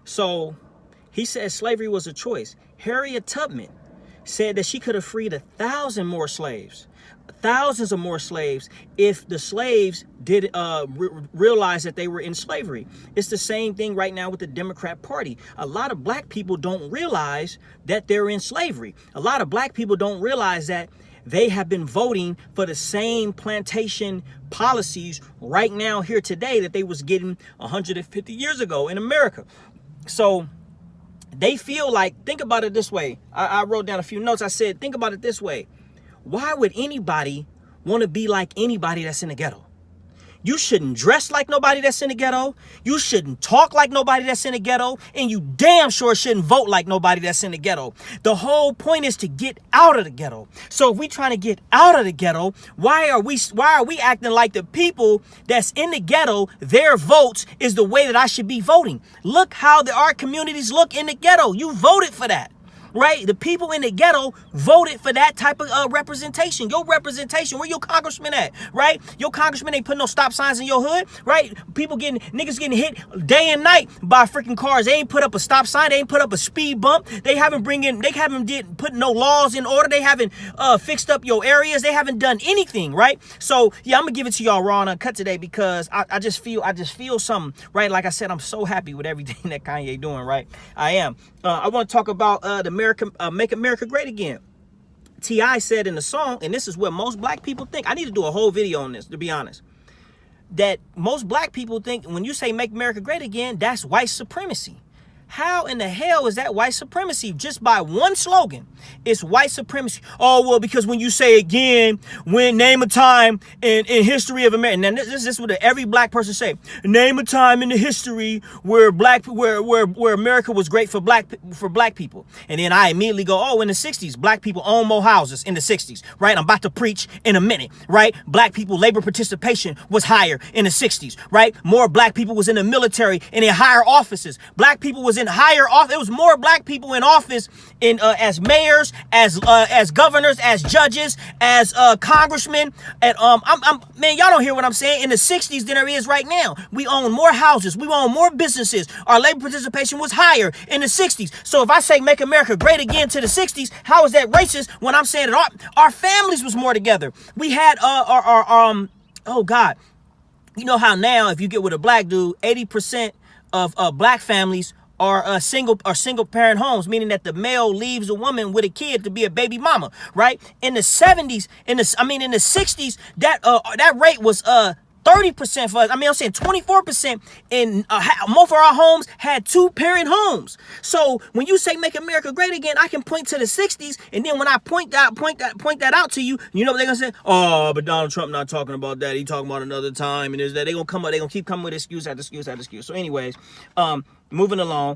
So he said slavery was a choice. Harriet Tubman said that she could have freed 1,000 more slaves, thousands of more slaves, if the slaves did realize that they were in slavery. It's the same thing right now with the Democrat Party. A lot of black people don't realize that they're in slavery. A lot of black people don't realize that they have been voting for the same plantation policies right now here today that they was getting 150 years ago in America. So they feel like, think about it this way. I wrote down a few notes. I said, think about it this way. Why would anybody want to be like anybody that's in the ghetto? You shouldn't dress like nobody that's in the ghetto. You shouldn't talk like nobody that's in the ghetto. And you damn sure shouldn't vote like nobody that's in the ghetto. The whole point is to get out of the ghetto. So if we're trying to get out of the ghetto, why are we acting like the people that's in the ghetto, their votes is the way that I should be voting? Look how our communities look in the ghetto. You voted for that. Right? The people in the ghetto voted for that type of representation. Your representation, where your congressman at? Right? Your congressman ain't putting no stop signs in your hood. Right? Niggas getting hit day and night by freaking cars. They ain't put up a stop sign. They ain't put up a speed bump. They haven't put no laws in order. They haven't fixed up your areas. They haven't done anything. Right? So yeah, I'm gonna give it to y'all raw and uncut today because I just feel something. Right? Like I said, I'm so happy with everything that Kanye doing. Right? I am. I want to talk about the Make America Great Again. T.I. said in the song, and this is what most black people think. I need to do a whole video on this, to be honest. That most black people think when you say Make America Great Again, that's white supremacy. How in the hell is that white supremacy? Just by one slogan, it's white supremacy. Oh, well, because when you say again, when name a time in history of America, and this is what every black person say, name a time in the history where America was great for black people. And then I immediately go, oh, in the 60s, black people own more houses in the 60s, right? I'm about to preach in a minute, right? Black people, labor participation was higher in the 60s, right? More black people was in the military and in higher offices. Black people was in higher office. It was more black people in office as mayors, as governors, as judges, as congressmen. And man, y'all don't hear what I'm saying. In the 60s than there is right now. We own more houses. We own more businesses. Our labor participation was higher in the 60s. So if I say Make America Great Again to the 60s, how is that racist when I'm saying that our families was more together? We had oh God, you know how now if you get with a black dude, 80% of black families are single parent homes, meaning that the male leaves a woman with a kid to be a baby mama, right? In the 70s, in the 60s, that rate was 30% for us. I'm saying 24% in most of our homes had two-parent homes. So when you say Make America Great Again, I can point to the 60s, and then when I point that out to you, you know what they're gonna say? Oh, but Donald Trump not talking about that. He talking about another time, and is that they gonna keep coming with excuse after excuse after excuse. So anyways, moving along.